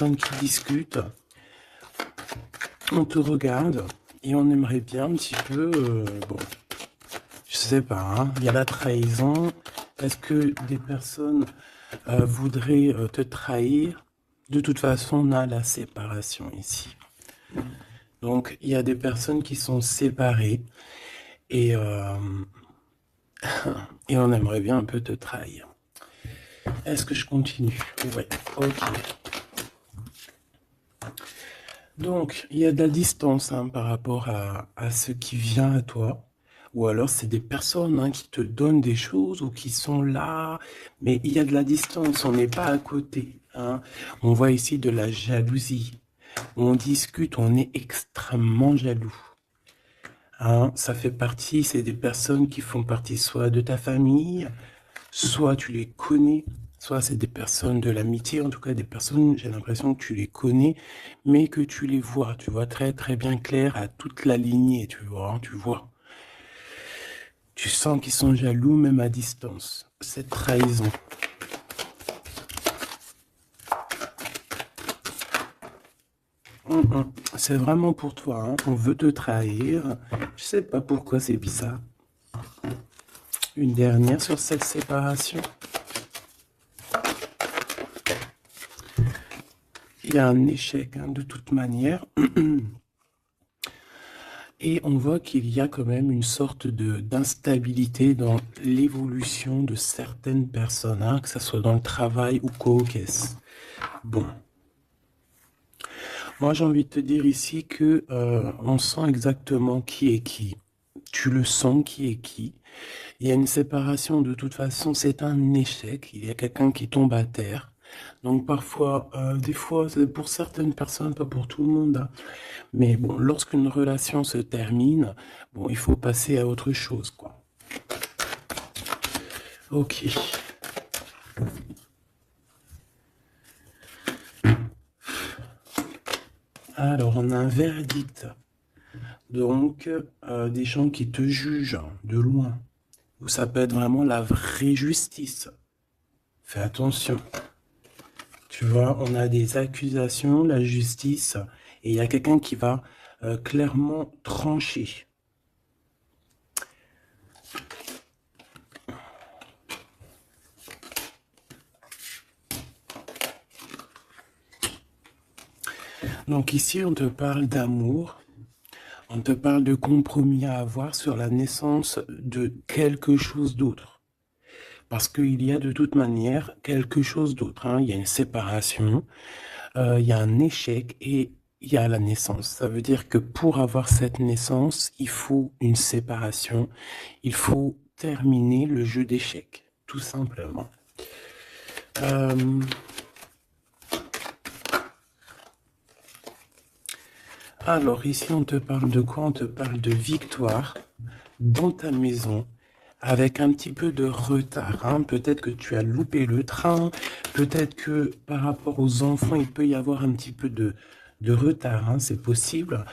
personnes qui discutent. On te regarde et on aimerait bien un petit peu... bon, je sais pas, hein, il y a la trahison. Est-ce que des personnes voudraient te trahir? De toute façon, on a la séparation ici. Donc, il y a des personnes qui sont séparées et, et on aimerait bien un peu te trahir. Est-ce que je continue? Ouais, ok. Donc, il y a de la distance hein, par rapport à ce qui vient à toi. Ou alors, c'est des personnes hein, qui te donnent des choses ou qui sont là. Mais il y a de la distance, on n'est pas à côté. Hein. On voit ici de la jalousie. On discute, on est extrêmement jaloux. Hein, ça fait partie, c'est des personnes qui font partie soit de ta famille, soit tu les connais, soit c'est des personnes de l'amitié, en tout cas des personnes, j'ai l'impression que tu les connais, mais que tu les vois, tu vois très très bien clair à toute la lignée, tu vois, tu vois. Tu sens qu'ils sont jaloux même à distance, cette trahison. C'est vraiment pour toi, hein. On veut te trahir, je sais pas pourquoi c'est bizarre. Une dernière sur cette séparation. Il y a un échec hein, de toute manière. Et on voit qu'il y a quand même une sorte d'instabilité dans l'évolution de certaines personnes, hein, que ce soit dans le travail ou co-caisse. Bon. Moi, j'ai envie de te dire ici que on sent exactement qui est qui. Tu le sens qui est qui. Il y a une séparation de toute façon, c'est un échec. Il y a quelqu'un qui tombe à terre. Donc parfois, des fois, c'est pour certaines personnes, pas pour tout le monde. Hein. Mais bon, lorsqu'une relation se termine, bon, il faut passer à autre chose, quoi. Ok. Alors, on a un verdict. Donc, des gens qui te jugent de loin. Ou ça peut être vraiment la vraie justice. Fais attention. Tu vois, on a des accusations, la justice, et il y a quelqu'un qui va clairement trancher. Donc ici, on te parle d'amour, on te parle de compromis à avoir sur la naissance de quelque chose d'autre. Parce qu'il y a de toute manière quelque chose d'autre. Hein. Il y a une séparation, il y a un échec et il y a la naissance. Ça veut dire que pour avoir cette naissance, il faut une séparation. Il faut terminer le jeu d'échecs, tout simplement. Alors ici, on te parle de quoi? On te parle de victoire dans ta maison avec un petit peu de retard. Hein. Peut-être que tu as loupé le train, peut-être que par rapport aux enfants, il peut y avoir un petit peu de retard, hein. C'est possible.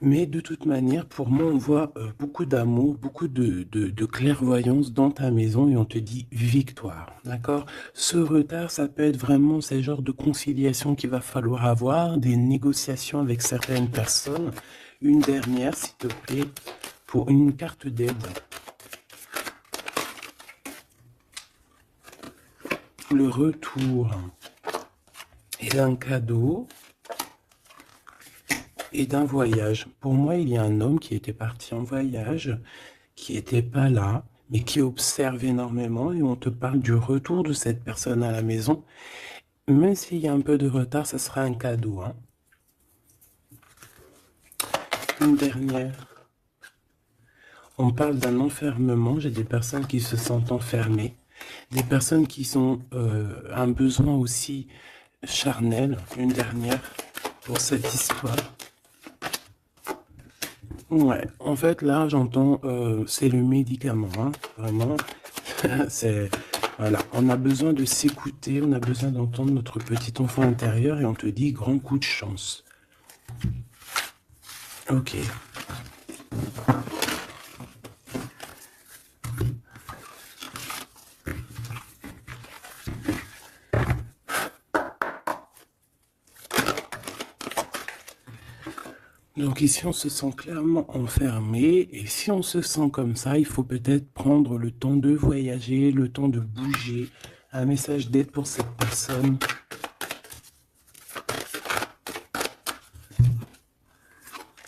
Mais de toute manière, pour moi, on voit beaucoup d'amour, beaucoup de clairvoyance dans ta maison et on te dit victoire, d'accord? Ce retard, ça peut être vraiment ces genres de conciliation qu'il va falloir avoir, des négociations avec certaines personnes. Une dernière, s'il te plaît, pour une carte d'aide. Le retour et d'un cadeau et d'un voyage. Pour moi, il y a un homme qui était parti en voyage, qui n'était pas là, mais qui observe énormément et on te parle du retour de cette personne à la maison. Même s'il y a un peu de retard, ça sera un cadeau. Hein. Une dernière. On parle d'un enfermement. J'ai des personnes qui se sentent enfermées. Des personnes qui ont un besoin aussi charnel. Une dernière pour cette histoire. Ouais, en fait, là, j'entends, c'est le médicament, hein, vraiment. C'est, voilà, on a besoin de s'écouter, on a besoin d'entendre notre petit enfant intérieur et on te dit grand coup de chance. Ok. Donc ici, on se sent clairement enfermé, et si on se sent comme ça, il faut peut-être prendre le temps de voyager, le temps de bouger. Un message d'aide pour cette personne.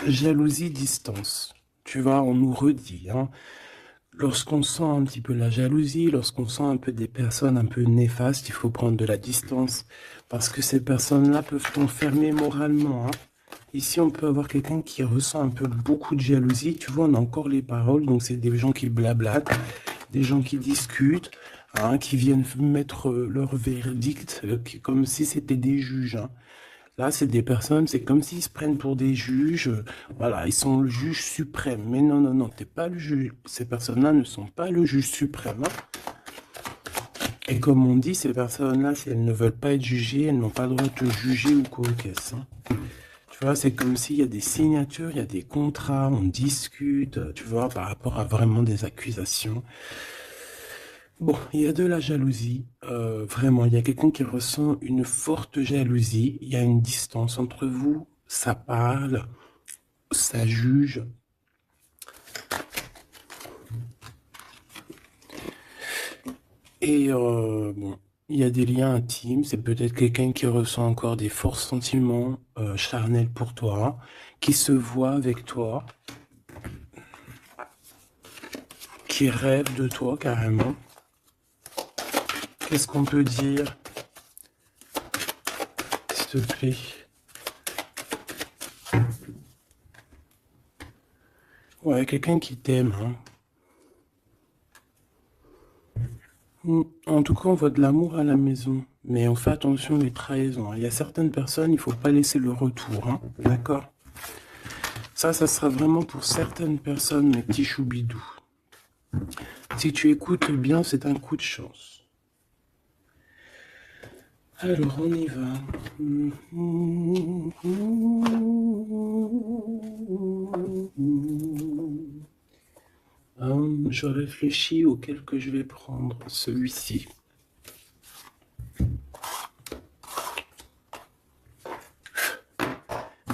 Jalousie, distance. Tu vois, on nous redit, hein, lorsqu'on sent un petit peu la jalousie, lorsqu'on sent un peu des personnes un peu néfastes, il faut prendre de la distance, parce que ces personnes-là peuvent t'enfermer moralement, hein. Ici, on peut avoir quelqu'un qui ressent un peu beaucoup de jalousie. Tu vois, on a encore les paroles, donc c'est des gens qui blablatent, des gens qui discutent, hein, qui viennent mettre leur verdict, comme si c'était des juges, hein. Là, c'est des personnes, c'est comme s'ils se prennent pour des juges. Voilà, ils sont le juge suprême. Mais non, non, non, t'es pas le juge. Ces personnes-là ne sont pas le juge suprême, hein. Et comme on dit, ces personnes-là, si elles ne veulent pas être jugées, elles n'ont pas le droit de te juger ou quoi qu'est-ce, hein. Tu vois, c'est comme s'il y a des signatures, il y a des contrats, on discute, tu vois, par rapport à vraiment des accusations. Bon, il y a de la jalousie, vraiment, il y a quelqu'un qui ressent une forte jalousie, il y a une distance entre vous, ça parle, ça juge. Et bon, il y a des liens intimes, c'est peut-être quelqu'un qui ressent encore des forts sentiments charnels pour toi, qui se voit avec toi, qui rêve de toi carrément. Qu'est-ce qu'on peut dire, s'il te plaît? Ouais, quelqu'un qui t'aime, hein. En tout cas, on voit de l'amour à la maison. Mais on fait attention aux trahisons, hein. Il y a certaines personnes, il faut pas laisser le retour, hein. D'accord? Ça sera vraiment pour certaines personnes, mes petits choubidous. Si tu écoutes bien, c'est un coup de chance. Alors, on y va. Je réfléchis auquel que je vais prendre. Celui-ci.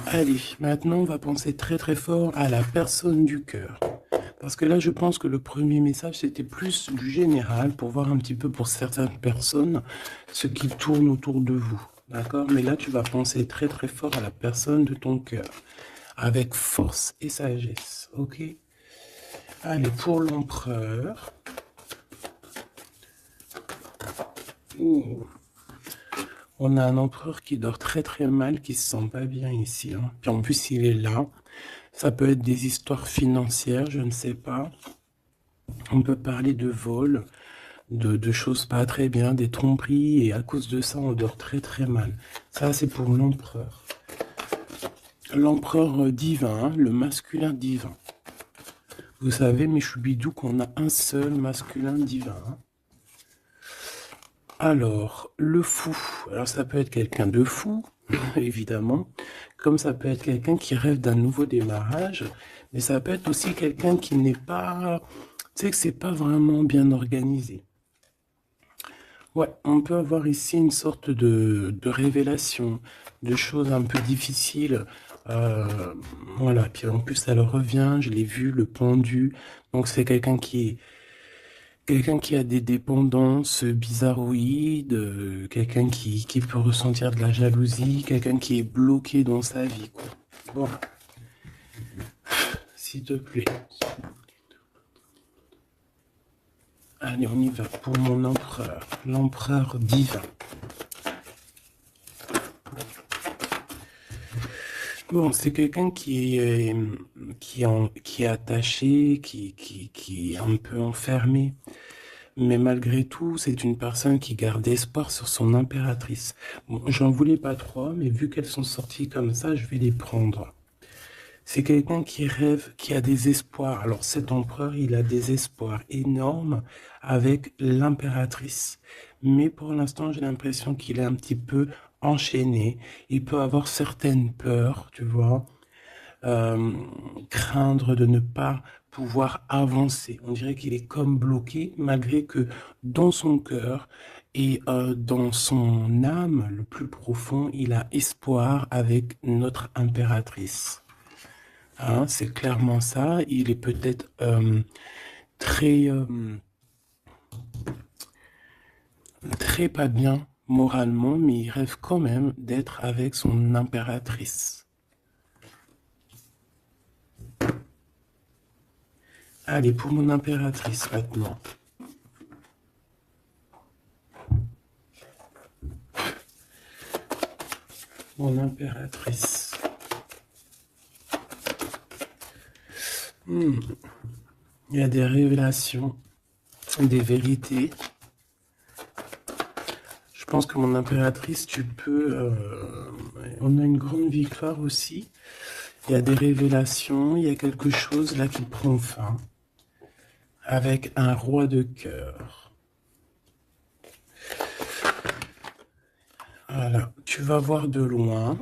Allez, maintenant on va penser très très fort à la personne du cœur. Parce que là, je pense que le premier message, c'était plus du général pour voir un petit peu pour certaines personnes ce qui tourne autour de vous. D'accord? Mais là, tu vas penser très très fort à la personne de ton cœur. Avec force et sagesse. Ok? Allez, pour l'empereur. Ouh. On a un empereur qui dort très très mal, qui se sent pas bien ici, hein. Puis en plus, il est là. Ça peut être des histoires financières, je ne sais pas. On peut parler de vol, de choses pas très bien, des tromperies, et à cause de ça, on dort très très mal. Ça, c'est pour l'empereur. L'empereur divin, hein, le masculin divin. Vous savez, mes choubidous, qu'on a un seul masculin divin, hein. Alors, le fou. Alors, ça peut être quelqu'un de fou, évidemment, comme ça peut être quelqu'un qui rêve d'un nouveau démarrage, mais ça peut être aussi quelqu'un qui n'est pas, tu sais, que c'est pas vraiment bien organisé. Ouais, on peut avoir ici une sorte de révélation, de choses un peu difficiles. Euh, voilà, puis en plus, elle revient, je l'ai vu, le pendu. Donc, c'est quelqu'un qui a des dépendances bizarroïdes, quelqu'un qui peut ressentir de la jalousie, quelqu'un qui est bloqué dans sa vie, quoi. Bon, s'il te plaît. Allez, on y va pour mon empereur, l'empereur divin. Bon, c'est quelqu'un qui est attaché, qui est un peu enfermé. Mais malgré tout, c'est une personne qui garde espoir sur son impératrice. Bon, j'en voulais pas trois, mais vu qu'elles sont sorties comme ça, je vais les prendre. C'est quelqu'un qui rêve, qui a des espoirs. Alors cet empereur, il a des espoirs énormes avec l'impératrice. Mais pour l'instant, j'ai l'impression qu'il est un petit peu enchaîné. Il peut avoir certaines peurs, tu vois, euh, craindre de ne pas pouvoir avancer. On dirait qu'il est comme bloqué, malgré que dans son cœur et dans son âme, le plus profond, il a espoir avec notre impératrice. Hein, c'est clairement ça. Il est peut-être très, très pas bien moralement, mais il rêve quand même d'être avec son impératrice. Allez, pour mon impératrice maintenant. Mon impératrice. Il y a des révélations, des vérités. Je pense que mon impératrice, tu peux... on a une grande victoire aussi. Il y a des révélations, il y a quelque chose là qui prend fin. Avec un roi de cœur. Voilà, tu vas voir de loin.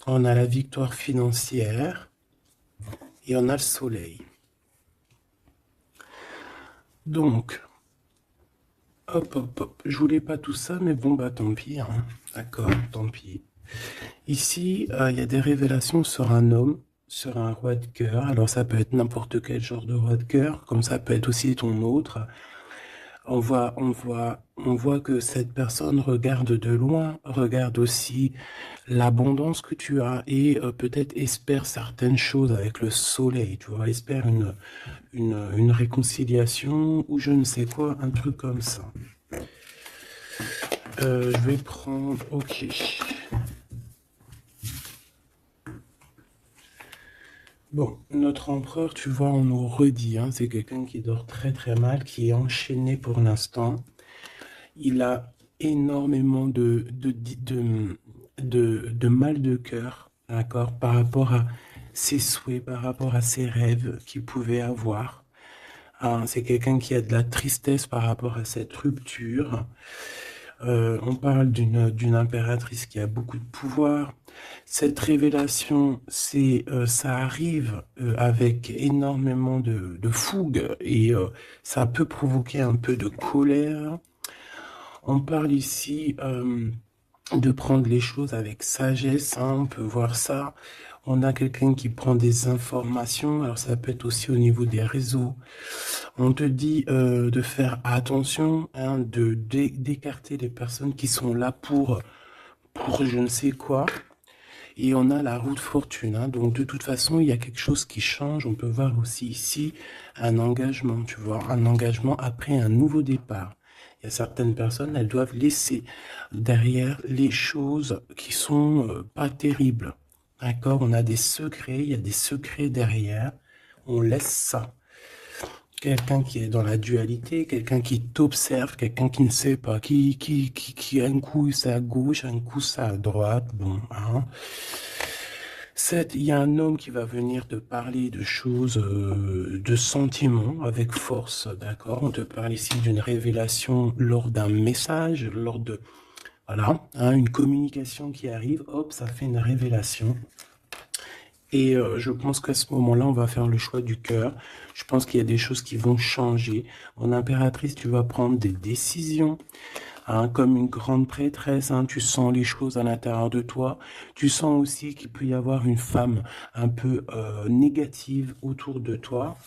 On a la victoire financière et on a le soleil. Donc, hop, hop, hop. Je voulais pas tout ça, mais bon, bah tant pis. Hein. D'accord, tant pis. Ici, il y a des révélations sur un homme, sur un roi de cœur. Alors, ça peut être n'importe quel genre de roi de cœur, comme ça peut être aussi ton autre. On voit que cette personne regarde de loin, regarde aussi l'abondance que tu as et peut-être espère certaines choses avec le soleil, tu vois, espère une réconciliation ou je ne sais quoi, un truc comme ça. Je vais prendre, ok. Bon, notre empereur, tu vois, on nous redit, hein, c'est quelqu'un qui dort très très mal, qui est enchaîné pour l'instant. Il a énormément de mal de cœur, d'accord, par rapport à ses souhaits, par rapport à ses rêves qu'il pouvait avoir. Hein, c'est quelqu'un qui a de la tristesse par rapport à cette rupture. On parle d'une impératrice qui a beaucoup de pouvoir. Cette révélation, ça arrive avec énormément de fougue et ça peut provoquer un peu de colère. On parle ici de prendre les choses avec sagesse, hein, on peut voir ça. On a quelqu'un qui prend des informations, alors ça peut être aussi au niveau des réseaux. On te dit de faire attention, hein, d'écarter les personnes qui sont là pour je ne sais quoi. Et on a la roue de fortune, hein, donc de toute façon, il y a quelque chose qui change. On peut voir aussi ici un engagement, tu vois, un engagement après un nouveau départ. Il y a certaines personnes, elles doivent laisser derrière les choses qui sont pas terribles. D'accord? On a des secrets, il y a des secrets derrière. On laisse ça. Quelqu'un qui est dans la dualité, quelqu'un qui t'observe, quelqu'un qui ne sait pas, qui un coup c'est à gauche, un coup c'est à droite, bon, hein. 7, il y a un homme qui va venir te parler de choses, de sentiments avec force, d'accord? On te parle ici d'une révélation lors d'un message, lors de, voilà, hein, une communication qui arrive, hop, ça fait une révélation. Et je pense qu'à ce moment-là, on va faire le choix du cœur. Je pense qu'il y a des choses qui vont changer. En impératrice, tu vas prendre des décisions. Hein, comme une grande prêtresse, hein, tu sens les choses à l'intérieur de toi. Tu sens aussi qu'il peut y avoir une femme un peu négative autour de toi.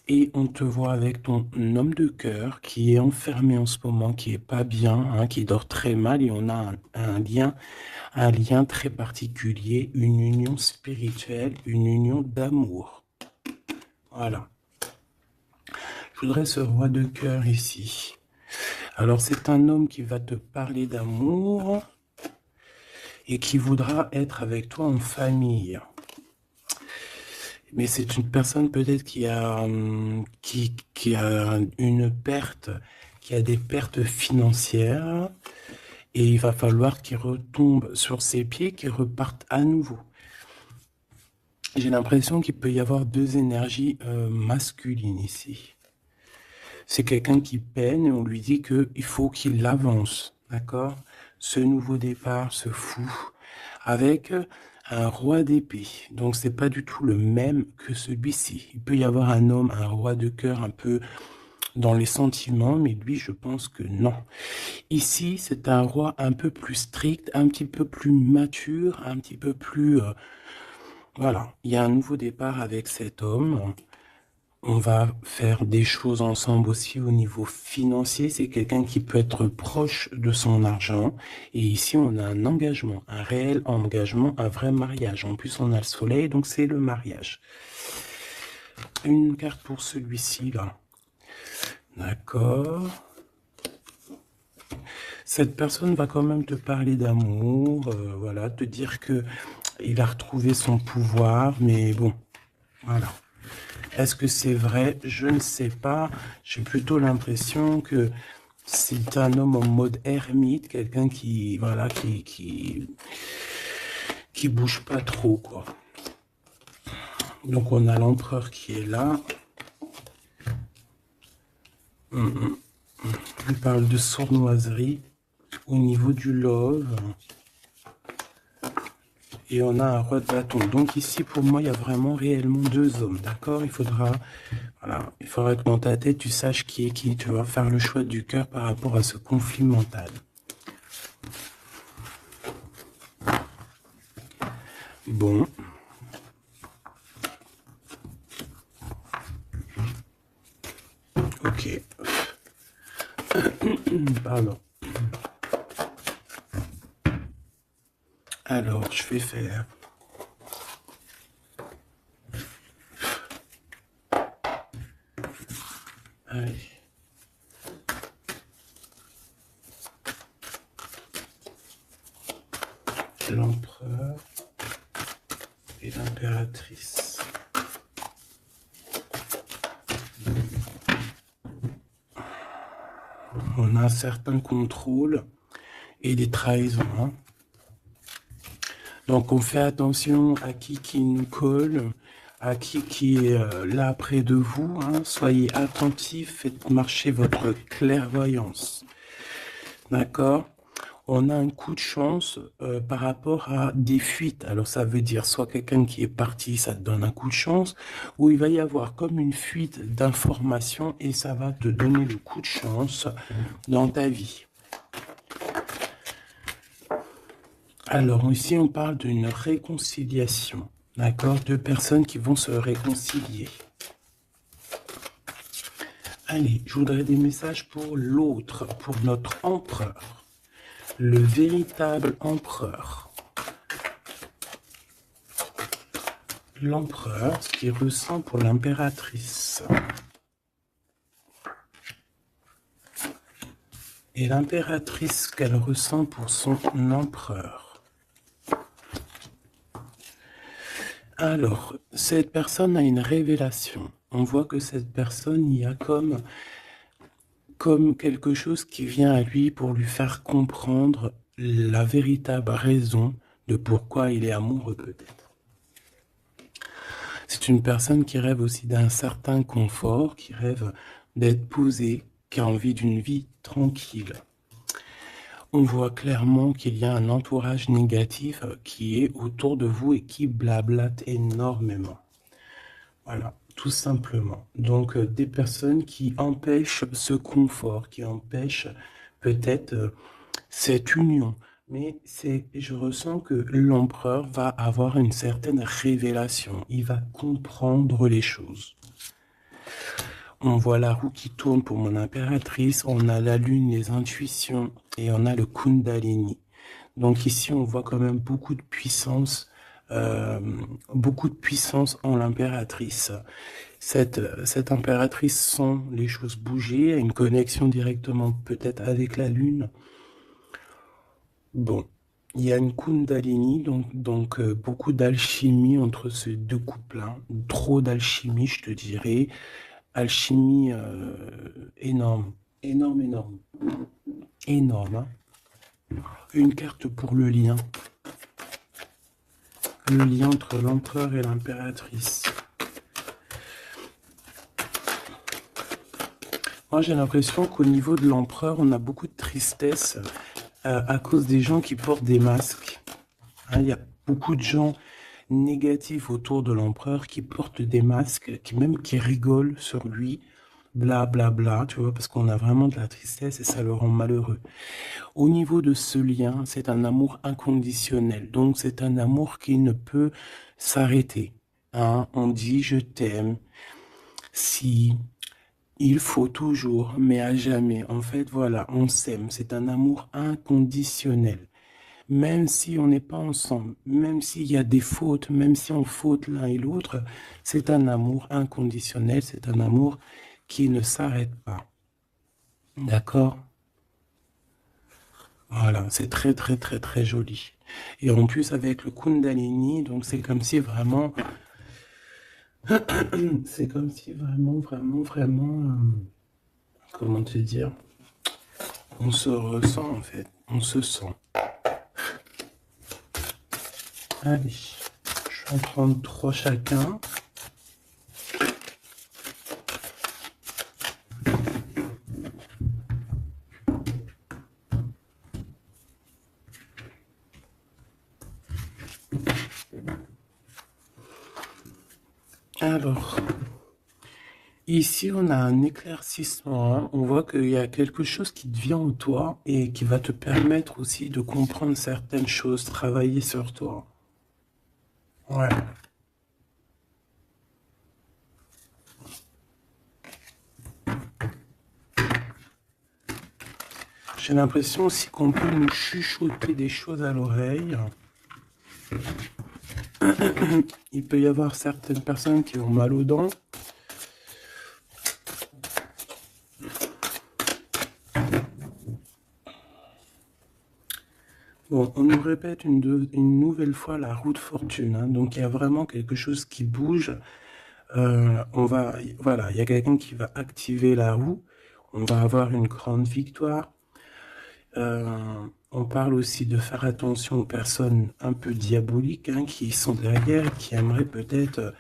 Et on te voit avec ton homme de cœur qui est enfermé en ce moment, qui est pas bien, hein, qui dort très mal. Et on a un lien très particulier, une union spirituelle, une union d'amour. Voilà. Je voudrais ce roi de cœur ici. Alors, c'est un homme qui va te parler d'amour et qui voudra être avec toi en famille. Mais c'est une personne peut-être qui a une perte, qui a des pertes financières et il va falloir qu'il retombe sur ses pieds, qu'il reparte à nouveau. J'ai l'impression qu'il peut y avoir deux énergies masculines ici. C'est quelqu'un qui peine et on lui dit qu'il faut qu'il avance, d'accord? Ce nouveau départ, ce fou, avec un roi d'épée. Donc c'est pas du tout le même que celui-ci. Il peut y avoir un homme, un roi de cœur un peu dans les sentiments, mais lui, je pense que non. Ici, c'est un roi un peu plus strict, un petit peu plus mature, un petit peu plus... voilà, il y a un nouveau départ avec cet homme. On va faire des choses ensemble aussi au niveau financier. C'est quelqu'un qui peut être proche de son argent. Et ici, on a un engagement, un réel engagement, un vrai mariage. En plus, on a le soleil, donc c'est le mariage. Une carte pour celui-ci, là. D'accord. Cette personne va quand même te parler d'amour, voilà, te dire que il a retrouvé son pouvoir, mais bon, voilà. Est-ce que c'est vrai? Je ne sais pas. J'ai plutôt l'impression que c'est un homme en mode ermite, quelqu'un qui, voilà, qui bouge pas trop, quoi. Donc on a l'empereur qui est là. Il parle de sournoiserie au niveau du love. Et on a un roi de bâton. Donc ici, pour moi, il y a vraiment réellement deux hommes, d'accord? Voilà, il faudra que dans ta tête, tu saches qui est qui. Tu vas faire le choix du cœur par rapport à ce conflit mental. Bon. Ok. Pardon. Alors, je vais faire... Allez. L'empereur et l'impératrice. On a un certain contrôle et des trahisons. Hein. Donc, on fait attention à qui nous colle, à qui est là près de vous. Hein. Soyez attentifs, faites marcher votre clairvoyance. D'accord? On a un coup de chance par rapport à des fuites. Alors, ça veut dire soit quelqu'un qui est parti, ça te donne un coup de chance, ou il va y avoir comme une fuite d'informations et ça va te donner le coup de chance dans ta vie. Alors, ici, on parle d'une réconciliation. D'accord? Deux personnes qui vont se réconcilier. Allez, je voudrais des messages pour l'autre, pour notre empereur. Le véritable empereur. L'empereur, ce qu'il ressent pour l'impératrice. Et l'impératrice, ce qu'elle ressent pour son empereur. Alors, cette personne a une révélation. On voit que cette personne, il y a comme quelque chose qui vient à lui pour lui faire comprendre la véritable raison de pourquoi il est amoureux peut-être. C'est une personne qui rêve aussi d'un certain confort, qui rêve d'être posée, qui a envie d'une vie tranquille. On voit clairement qu'il y a un entourage négatif qui est autour de vous et qui blablate énormément. Voilà, tout simplement. Donc, des personnes qui empêchent ce confort, qui empêchent peut-être cette union. Mais je ressens que l'empereur va avoir une certaine révélation. Il va comprendre les choses. On voit la roue qui tourne pour mon impératrice. On a la lune, les intuitions et on a le Kundalini. Donc ici, on voit quand même beaucoup de puissance en l'impératrice. Cette impératrice sent les choses bouger, a une connexion directement peut-être avec la lune. Bon, il y a une Kundalini, donc beaucoup d'alchimie entre ces deux couples. Hein. Trop d'alchimie, je te dirais. Alchimie énorme, énorme, énorme. Énorme. Hein. Une carte pour le lien. Le lien entre l'empereur et l'impératrice. Moi, j'ai l'impression qu'au niveau de l'empereur, on a beaucoup de tristesse à cause des gens qui portent des masques. Hein, il y a beaucoup de gens négatifs autour de l'empereur qui portent des masques, qui rigolent sur lui. bla bla bla, tu vois, parce qu'on a vraiment de la tristesse et ça le rend malheureux. Au niveau de ce lien, c'est un amour inconditionnel. Donc, c'est un amour qui ne peut s'arrêter. Hein. On dit je t'aime si il faut toujours, mais à jamais. En fait, voilà, on s'aime. C'est un amour inconditionnel. Même si on n'est pas ensemble, même s'il y a des fautes, même si on faute l'un et l'autre, c'est un amour inconditionnel. C'est un amour qui ne s'arrête pas. D'accord? Voilà, c'est très très très très joli. Et en plus avec le Kundalini, donc c'est comme si vraiment, c'est comme si vraiment, vraiment, vraiment, comment te dire, on se ressent en fait, on se sent. Allez, je vais en prendre trois chacun. Alors, ici on a un éclaircissement, hein. On voit qu'il y a quelque chose qui devient en toi et qui va te permettre aussi de comprendre certaines choses, travailler sur toi. Ouais. J'ai l'impression aussi qu'on peut nous chuchoter des choses à l'oreille. Il peut y avoir certaines personnes qui ont mal aux dents. Bon, on nous répète une nouvelle fois la roue de fortune. Hein. Donc, il y a vraiment quelque chose qui bouge. Voilà, il y a quelqu'un qui va activer la roue. On va avoir une grande victoire. On parle aussi de faire attention aux personnes un peu diaboliques hein, qui sont derrière, qui aimeraient peut-être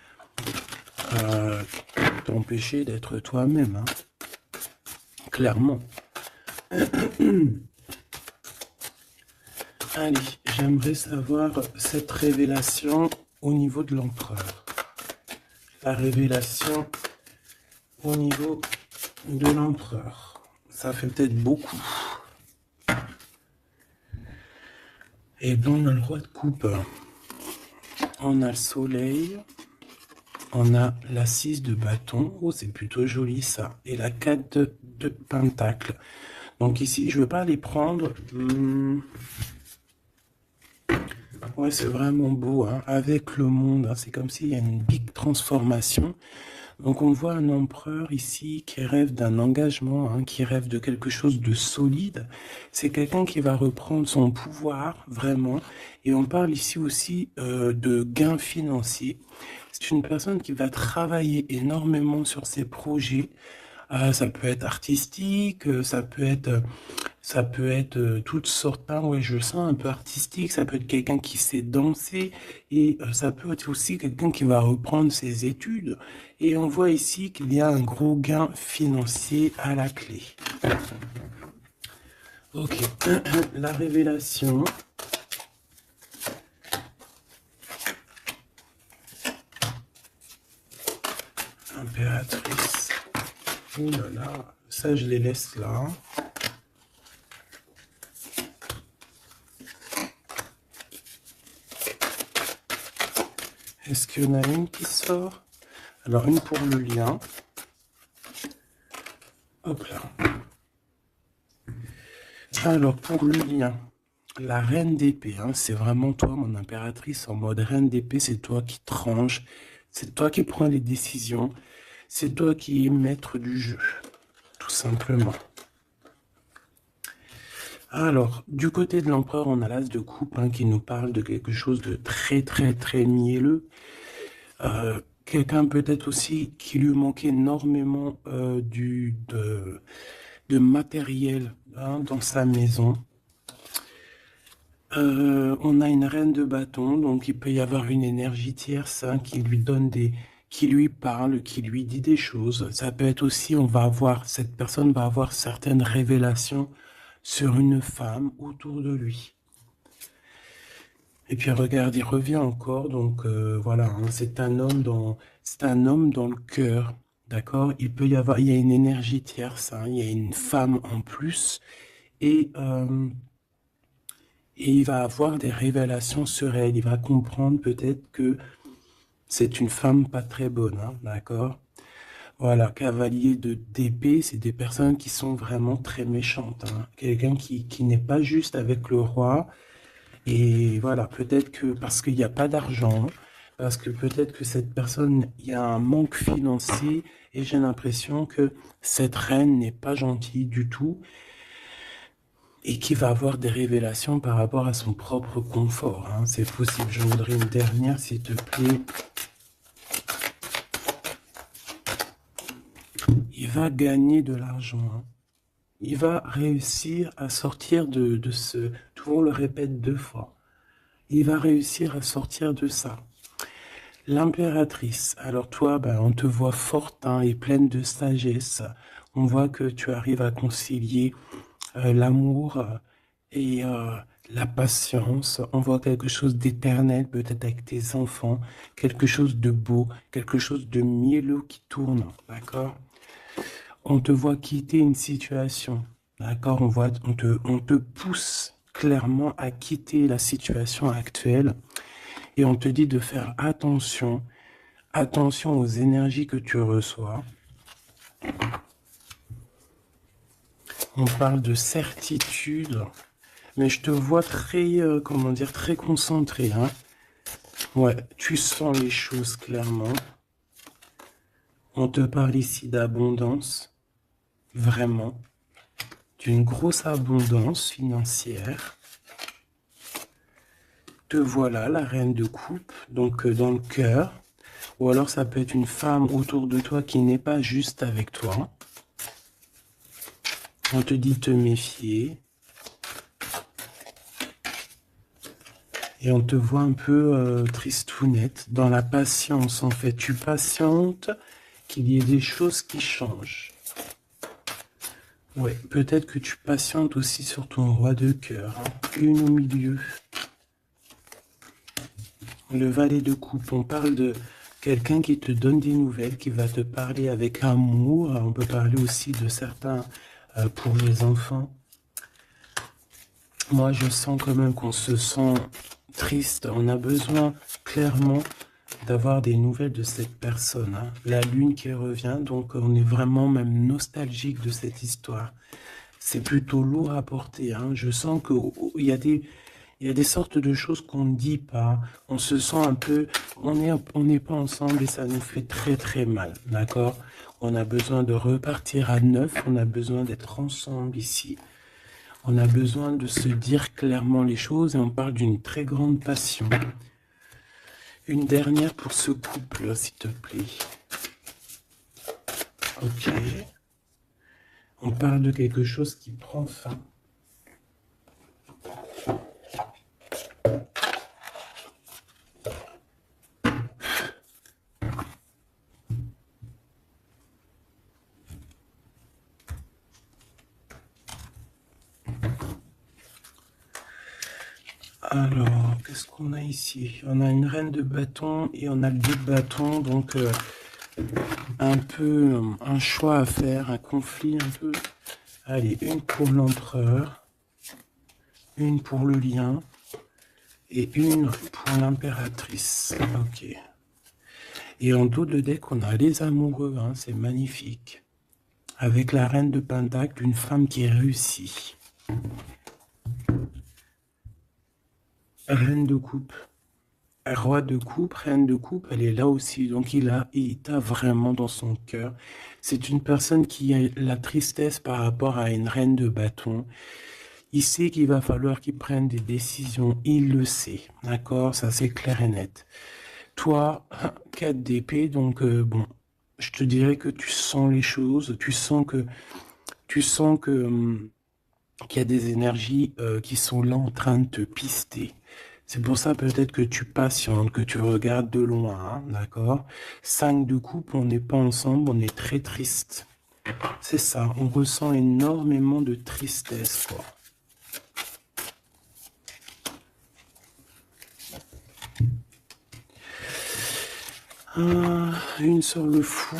t'empêcher d'être toi-même. Hein. Clairement. Allez, j'aimerais savoir cette révélation au niveau de l'empereur. La révélation au niveau de l'empereur. Ça fait peut-être beaucoup. Et bon, on a le roi de coupe. On a le soleil. On a la 6 de bâton. Oh, c'est plutôt joli ça. Et la 4 de pentacle. Donc ici, je ne veux pas les prendre. Ouais, c'est vraiment beau. Hein. Avec le monde, hein, c'est comme s'il y a une big transformation. Donc on voit un empereur ici qui rêve d'un engagement, hein, qui rêve de quelque chose de solide. C'est quelqu'un qui va reprendre son pouvoir, vraiment. Et on parle ici aussi de gains financiers. C'est une personne qui va travailler énormément sur ses projets. Ça peut être artistique, ça peut être toutes sortes, hein, ouais, je le sens un peu artistique, ça peut être quelqu'un qui sait danser, et ça peut être aussi quelqu'un qui va reprendre ses études. Et on voit ici qu'il y a un gros gain financier à la clé. Ok, la révélation. Impératrice. Oh là là, ça je les laisse là. Est-ce qu'il y en a une qui sort? Alors, une pour le lien. Hop là. Alors, pour le lien, la reine d'épée, hein, c'est vraiment toi, mon impératrice, en mode reine d'épée, c'est toi qui tranches, c'est toi qui prends les décisions, c'est toi qui es maître du jeu, tout simplement. Alors, du côté de l'empereur, on a l'as de coupe hein, qui nous parle de quelque chose de très, très, très mielleux. Quelqu'un peut-être aussi qui lui manquait énormément de matériel hein, dans sa maison. On a une reine de bâton, donc il peut y avoir une énergie tierce hein, qui lui donne qui lui parle, qui lui dit des choses. Ça peut être aussi, cette personne va avoir certaines révélations sur une femme autour de lui. Et puis regarde, il revient encore, donc voilà, hein, c'est un homme dans le cœur. D'accord? Il y a une énergie tierce, hein, il y a une femme en plus, et, euh, et il va avoir des révélations sur elle. Il va comprendre peut-être que c'est une femme pas très bonne, hein, d'accord? Voilà, cavalier de d'épée, c'est des personnes qui sont vraiment très méchantes, hein. Quelqu'un qui n'est pas juste avec le roi. Et voilà, peut-être que parce qu'il n'y a pas d'argent, parce que peut-être que cette personne, il y a un manque financier, et j'ai l'impression que cette reine n'est pas gentille du tout, et qui va avoir des révélations par rapport à son propre confort, hein. C'est possible. Je voudrais une dernière, s'il te plaît. Il va gagner de l'argent, hein. Il va réussir à sortir de ce... Tout le monde le répète 2 fois. Il va réussir à sortir de ça. L'impératrice. Alors toi, ben, on te voit forte, hein, et pleine de sagesse. On voit que tu arrives à concilier l'amour et la patience. On voit quelque chose d'éternel, peut-être avec tes enfants, quelque chose de beau, quelque chose de mielleux qui tourne, d'accord? On te voit quitter une situation, d'accord? On te pousse clairement à quitter la situation actuelle et on te dit de faire attention, attention aux énergies que tu reçois. On parle de certitude, mais je te vois très, comment dire, très concentré, hein. Ouais, tu sens les choses clairement. On te parle ici d'abondance, vraiment, d'une grosse abondance financière. Te voilà, la reine de coupe, donc dans le cœur. Ou alors ça peut être une femme autour de toi qui n'est pas juste avec toi. On te dit de te méfier. Et on te voit un peu tristounette, dans la patience en fait. Tu patientes qu'il y ait des choses qui changent. Ouais, peut-être que tu patientes aussi sur ton roi de cœur, hein. Une au milieu. Le valet de coupe, on parle de quelqu'un qui te donne des nouvelles, qui va te parler avec amour. On peut parler aussi de certains pour les enfants. Moi, je sens quand même qu'on se sent triste. On a besoin clairement d'avoir des nouvelles de cette personne, hein. La lune qui revient, donc on est vraiment même nostalgique de cette histoire. C'est plutôt lourd à porter, hein. Je sens qu'il y a il y a des sortes de choses qu'on ne dit pas. On se sent un peu, on n'est pas ensemble et ça nous fait très très mal, d'accord? On a besoin de repartir à neuf, on a besoin d'être ensemble ici. On a besoin de se dire clairement les choses et on parle d'une très grande passion. Une dernière pour ce couple, s'il te plaît. Ok. On parle de quelque chose qui prend fin. Alors, qu'est-ce qu'on a ici? On a une reine de bâton et on a le dé de bâton, donc un peu un choix à faire, un conflit un peu. Allez, une pour l'empereur, une pour le lien et une pour l'impératrice. Ok. Et en dos de deck, on a les amoureux, hein, c'est magnifique. Avec la reine de pentacle, une femme qui réussit. Reine de coupe. Roi de coupe, reine de coupe, elle est là aussi. Donc il t'a vraiment dans son cœur. C'est une personne qui a la tristesse par rapport à une reine de bâton. Il sait qu'il va falloir qu'il prenne des décisions. Il le sait. D'accord? Ça, c'est clair et net. Toi, 4 d'épée, donc bon, je te dirais que tu sens les choses. Tu sens que qu'il y a des énergies qui sont là en train de te pister. C'est pour ça peut-être que tu patientes, que tu regardes de loin, hein, d'accord? 5 de coupe, on n'est pas ensemble, on est très triste. C'est ça, on ressent énormément de tristesse, quoi. Une sur le fou.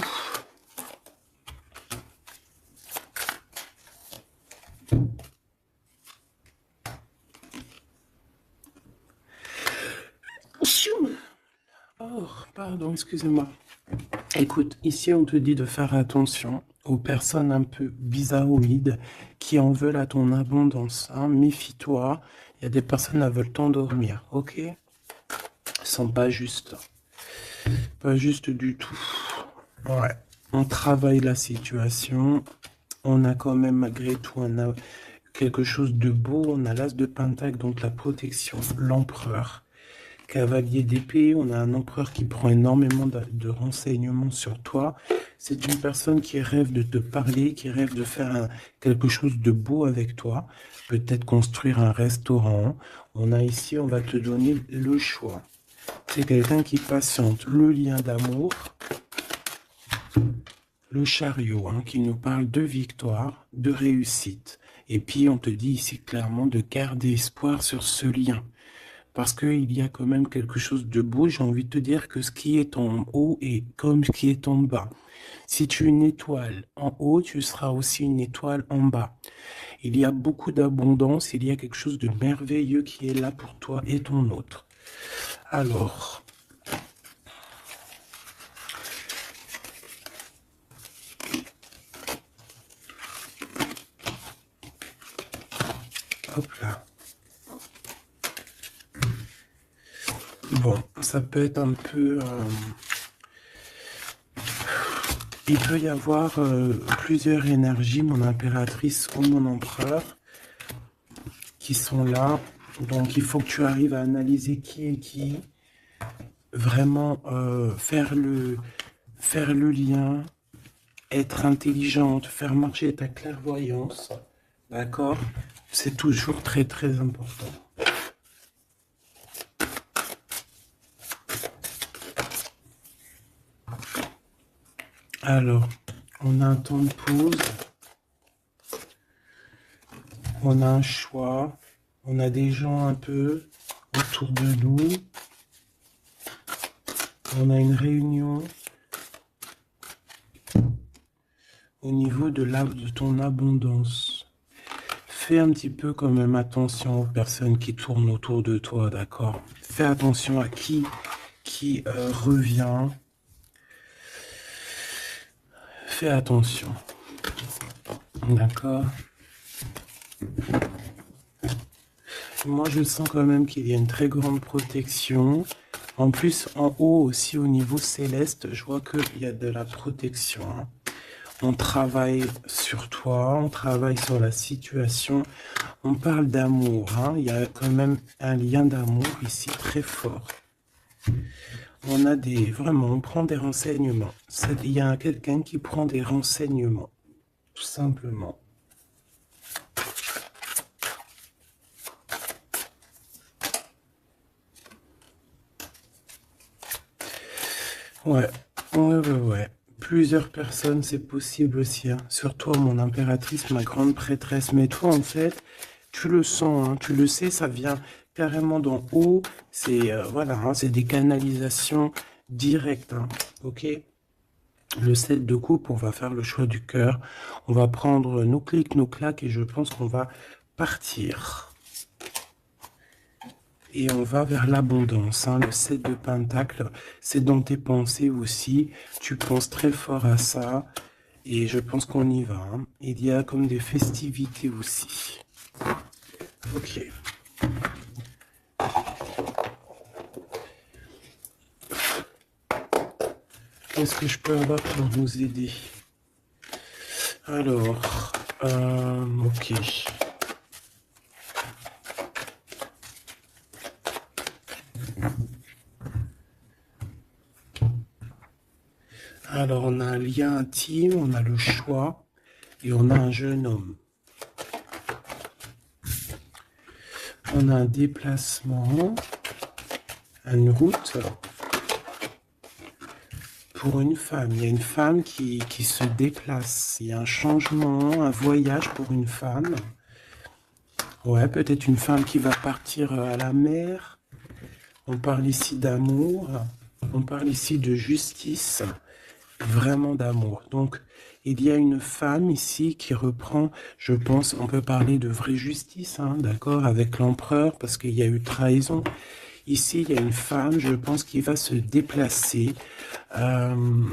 pardon, excusez-moi. Écoute, ici on te dit de faire attention aux personnes un peu bizarroïdes qui en veulent à ton abondance, hein. Méfie-toi, il y a des personnes qui veulent t'endormir, ok? Elles sont pas justes du tout. Ouais, on travaille la situation, on a quand même malgré tout quelque chose de beau, on a l'as de pentacle, donc la protection, l'empereur. Cavalier d'épée, on a un empereur qui prend énormément de renseignements sur toi. C'est une personne qui rêve de te parler, qui rêve de faire quelque chose de beau avec toi. Peut-être construire un restaurant. On a ici, on va te donner le choix. C'est quelqu'un qui patiente. Le lien d'amour, le chariot, hein, qui nous parle de victoire, de réussite. Et puis, on te dit ici clairement de garder espoir sur ce lien. Parce qu'il y a quand même quelque chose de beau. J'ai envie de te dire que ce qui est en haut est comme ce qui est en bas. Si tu es une étoile en haut, tu seras aussi une étoile en bas. Il y a beaucoup d'abondance, il y a quelque chose de merveilleux qui est là pour toi et ton autre. Alors, hop là. Bon, ça peut être un peu... il peut y avoir plusieurs énergies, mon impératrice ou mon empereur, qui sont là. Donc, il faut que tu arrives à analyser qui est qui. Vraiment faire le lien, être intelligente, faire marcher ta clairvoyance. D'accord? C'est toujours très, très important. Alors, on a un temps de pause, on a un choix, on a des gens un peu autour de nous, on a une réunion au niveau de ton abondance. Fais un petit peu quand même attention aux personnes qui tournent autour de toi, d'accord? Fais attention à qui revient. Fais attention. D'accord? Moi, je sens quand même qu'il y a une très grande protection. En plus, en haut aussi, au niveau céleste, je vois qu'il y a de la protection, hein. On travaille sur toi, on travaille sur la situation. On parle d'amour, hein. Il y a quand même un lien d'amour ici très fort. On a vraiment, on prend des renseignements. Il y a quelqu'un qui prend des renseignements, tout simplement. Ouais. Plusieurs personnes, c'est possible aussi, hein. Surtout mon impératrice, ma grande prêtresse. Mais toi, en fait, tu le sens, hein, tu le sais, ça vient carrément d'en haut. C'est voilà, hein, c'est des canalisations directes, hein, ok? Le 7 de coupe, on va faire le choix du cœur. On va prendre nos clics, nos claques et je pense qu'on va partir. Et on va vers l'abondance, hein. Le 7 de pentacle, c'est dans tes pensées aussi. Tu penses très fort à ça. Et je pense qu'on y va, hein. Il y a comme des festivités aussi. Ok. Qu'est-ce que je peux avoir pour vous aider? Alors, ok. Alors, on a un lien intime, on a le choix et on a un jeune homme. On a un déplacement, une route pour une femme. Il y a une femme qui se déplace. Il y a un changement, un voyage pour une femme. Ouais, peut-être une femme qui va partir à la mer. On parle ici d'amour. On parle ici de justice. Vraiment d'amour. Donc, il y a une femme ici qui reprend, je pense, on peut parler de vraie justice, hein, d'accord, avec l'empereur, parce qu'il y a eu trahison. Ici, il y a une femme, je pense, qui va se déplacer. Euh,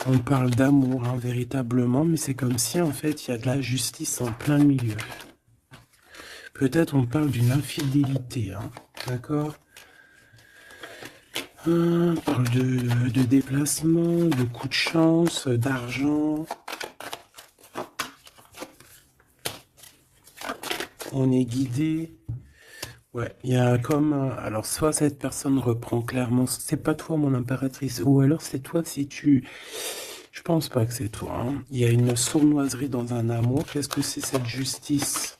on parle d'amour, hein, véritablement, mais c'est comme si, en fait, il y a de la justice en plein milieu. Peut-être on parle d'une infidélité, hein, d'accord? On parle de déplacement, de coup de chance, d'argent. On est guidé. Ouais, il y a comme... alors, soit cette personne reprend clairement, c'est pas toi mon impératrice, ou alors c'est toi si tu... Je pense pas que c'est toi, hein. Il y a une sournoiserie dans un amour. Qu'est-ce que c'est cette justice?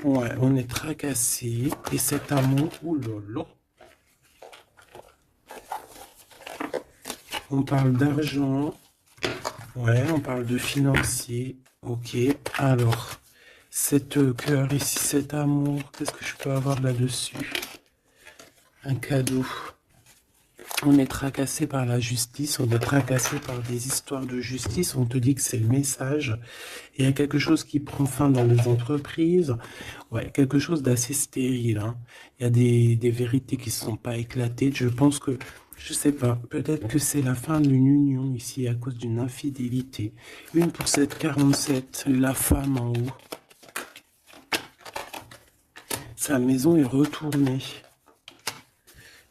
Ouais, on est tracassé. Et cet amour, oulala. On parle d'argent. Ouais, on parle de financier. Ok, alors, cette cœur ici, cet amour, qu'est-ce que je peux avoir là-dessus? Un cadeau. On est tracassé par la justice, on est tracassé par des histoires de justice, on te dit que c'est le message. Il y a quelque chose qui prend fin dans les entreprises, ouais, quelque chose d'assez stérile, hein. Il y a des vérités qui ne sont pas éclatées. Je pense que, je sais pas, peut-être que c'est la fin d'une union ici à cause d'une infidélité. Une pour cette 47, la femme en haut. Sa maison est retournée.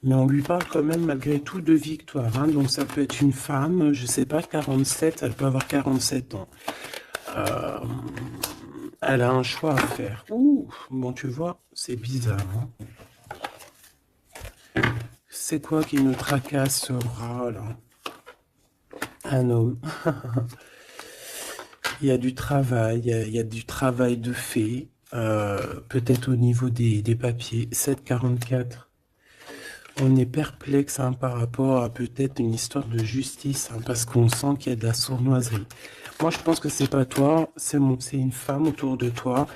Mais on lui parle quand même malgré tout de victoire, hein. Donc ça peut être une femme, je sais pas, 47, elle peut avoir 47 ans. Euh, Elle a un choix à faire. Ouh, bon, tu vois, c'est bizarre, hein. C'est quoi qui nous tracassera, là? Un homme. Il y a du travail, il y a du travail de fait, peut-être au niveau des papiers. 7,44. On est perplexe, hein, par rapport à peut-être une histoire de justice, hein, parce qu'on sent qu'il y a de la sournoiserie. Moi, je pense que c'est pas toi, c'est une femme autour de toi.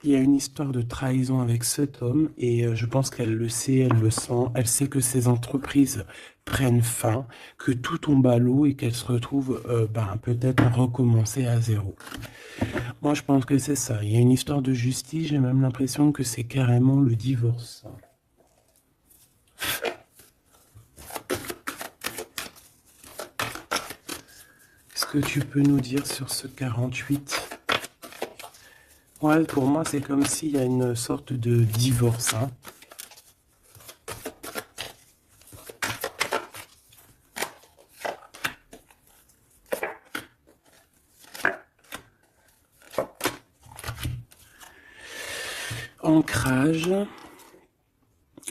Il y a une histoire de trahison avec cet homme et je pense qu'elle le sait, elle le sent. Elle sait que ses entreprises prennent fin, que tout tombe à l'eau et qu'elle se retrouve peut-être à recommencer à zéro. Moi, je pense que c'est ça. Il y a une histoire de justice. J'ai même l'impression que c'est carrément le divorce. Qu'est-ce que tu peux nous dire sur ce 48? Ouais, pour moi, c'est comme s'il y a une sorte de divorce, hein. Ancrage,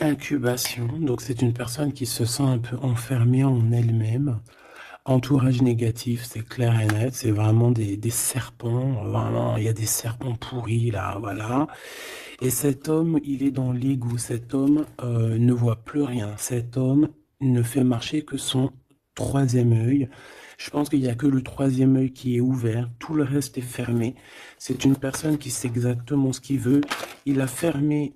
incubation. Donc, c'est une personne qui se sent un peu enfermée en elle-même. Entourage négatif, c'est clair et net. C'est vraiment des serpents. Vraiment, il y a des serpents pourris, là, voilà. Et cet homme, il est dans l'ego. Cet homme ne voit plus rien. Cet homme ne fait marcher que son troisième œil. Je pense qu'il n'y a que le troisième œil qui est ouvert. Tout le reste est fermé. C'est une personne qui sait exactement ce qu'il veut. Il a fermé,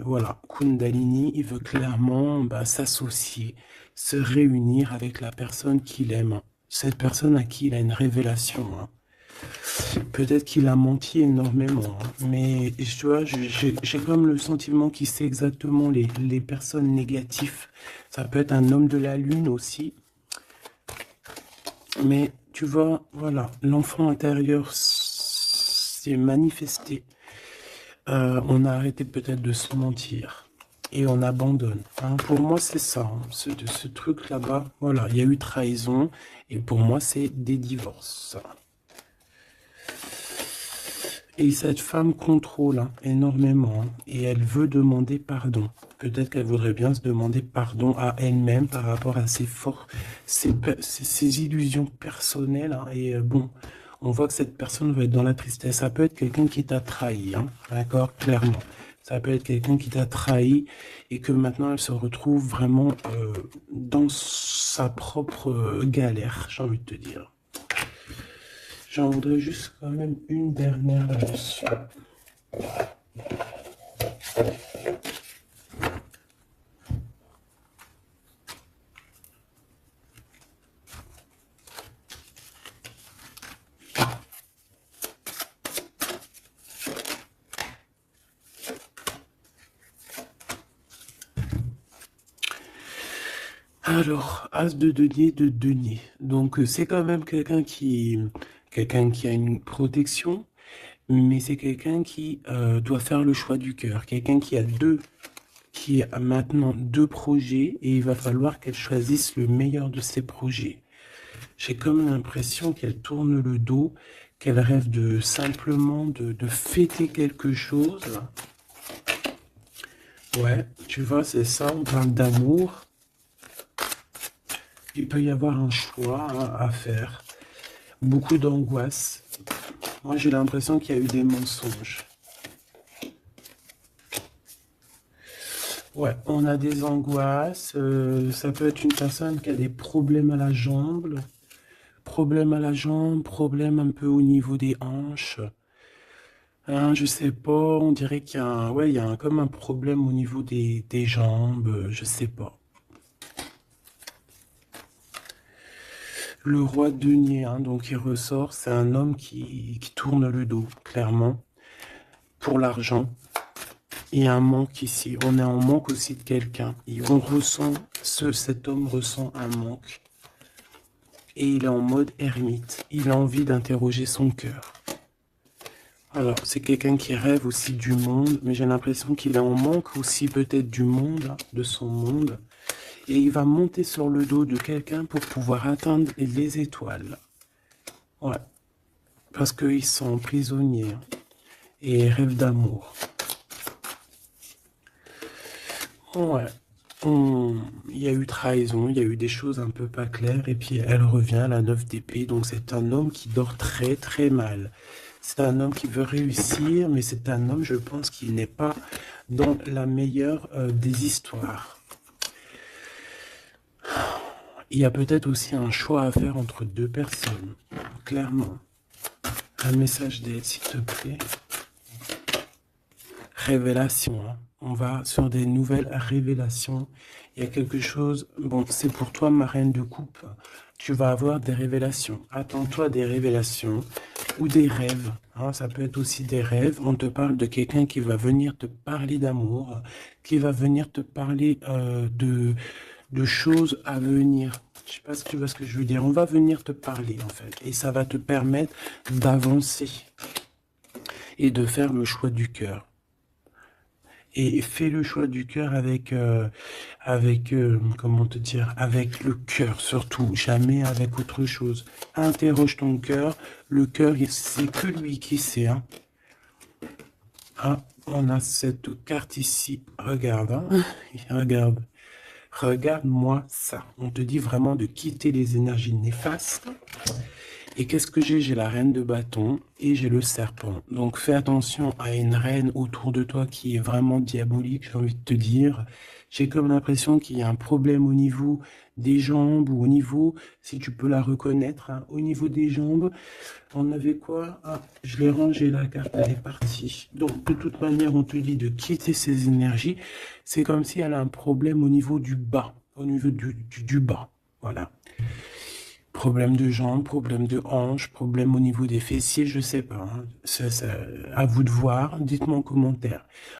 voilà, Kundalini. Il veut clairement s'associer, se réunir avec la personne qu'il aime. Cette personne à qui il a une révélation, hein. Peut-être qu'il a menti énormément, hein, mais tu vois, j'ai comme le sentiment qu'il sait exactement les personnes négatives. Ça peut être un homme de la lune aussi. Mais tu vois, voilà, l'enfant intérieur s'est manifesté. On a arrêté peut-être de se mentir. Et on abandonne, hein. Pour moi, c'est ça, hein, ce truc là-bas. Voilà, il y a eu trahison. Et pour moi, c'est des divorces. Et cette femme contrôle, hein, énormément, hein, et elle veut demander pardon. Peut-être qu'elle voudrait bien se demander pardon à elle-même par rapport à ses illusions personnelles, hein. Et bon, on voit que cette personne va être dans la tristesse. Ça peut être quelqu'un qui t'a trahi, hein, d'accord, clairement. Ça peut être quelqu'un qui t'a trahi et que maintenant elle se retrouve vraiment dans sa propre galère, j'ai envie de te dire. J'en voudrais juste quand même une dernière là-dessus. Alors, as de denier, de denier. Donc, c'est quand même quelqu'un qui a une protection, mais c'est quelqu'un qui doit faire le choix du cœur. Quelqu'un qui a maintenant deux projets et il va falloir qu'elle choisisse le meilleur de ses projets. J'ai comme l'impression qu'elle tourne le dos, qu'elle rêve de simplement de fêter quelque chose. Ouais, tu vois, c'est ça, on parle d'amour. Il peut y avoir un choix à faire. Beaucoup d'angoisse. Moi, j'ai l'impression qu'il y a eu des mensonges. Ouais, on a des angoisses. Ça peut être une personne qui a des problèmes à la jambe. Problème à la jambe, problème un peu au niveau des hanches. Hein, je sais pas, on dirait qu'il y a ouais, il y a comme un problème au niveau des jambes, je sais pas. Le roi de denier, hein, donc il ressort, c'est un homme qui tourne le dos, clairement, pour l'argent. Il y a un manque ici, on est en manque aussi de quelqu'un. Et on ressent, cet homme ressent un manque. Et il est en mode ermite, il a envie d'interroger son cœur. Alors, c'est quelqu'un qui rêve aussi du monde, mais j'ai l'impression qu'il est en manque aussi peut-être du monde, hein, de son monde. Et il va monter sur le dos de quelqu'un pour pouvoir atteindre les étoiles. Ouais, parce qu'ils sont prisonniers hein, et rêvent d'amour. Ouais, il y a eu trahison, il y a eu des choses un peu pas claires, et puis elle revient à la 9 d'épée, donc c'est un homme qui dort très très mal. C'est un homme qui veut réussir, mais c'est un homme, je pense, qui n'est pas dans la meilleure des histoires. Il y a peut-être aussi un choix à faire entre deux personnes, clairement. Un message d'aide, s'il te plaît. Révélation, hein. On va sur des nouvelles révélations. Il y a quelque chose, bon, c'est pour toi, ma reine de coupe. Tu vas avoir des révélations. Attends-toi à des révélations ou des rêves. Hein, ça peut être aussi des rêves. On te parle de quelqu'un qui va venir te parler d'amour, qui va venir te parler de choses à venir. Je sais pas si tu vois ce que je veux dire. On va venir te parler, en fait. Et ça va te permettre d'avancer et de faire le choix du cœur. Et fais le choix du cœur comment te dire, avec le cœur surtout, jamais avec autre chose. Interroge ton cœur. Le cœur, c'est que lui qui sait. Hein. Ah, on a cette carte ici. Regarde, hein. Regarde. Regarde-moi ça. On te dit vraiment de quitter les énergies néfastes. Et qu'est-ce que j'ai? J'ai la reine de bâton et j'ai le serpent. Donc fais attention à une reine autour de toi qui est vraiment diabolique, j'ai envie de te dire. J'ai comme l'impression qu'il y a un problème au niveau des jambes ou au niveau, si tu peux la reconnaître, hein, au niveau des jambes. On avait quoi? Ah, je l'ai rangé, la carte, elle est partie. Donc de toute manière, on te dit de quitter ces énergies. C'est comme si elle a un problème au niveau du bas, au niveau du bas. Voilà. Problème de jambes, problème de hanches, problème au niveau des fessiers, je sais pas. Hein. À vous de voir. Dites-moi en commentaire.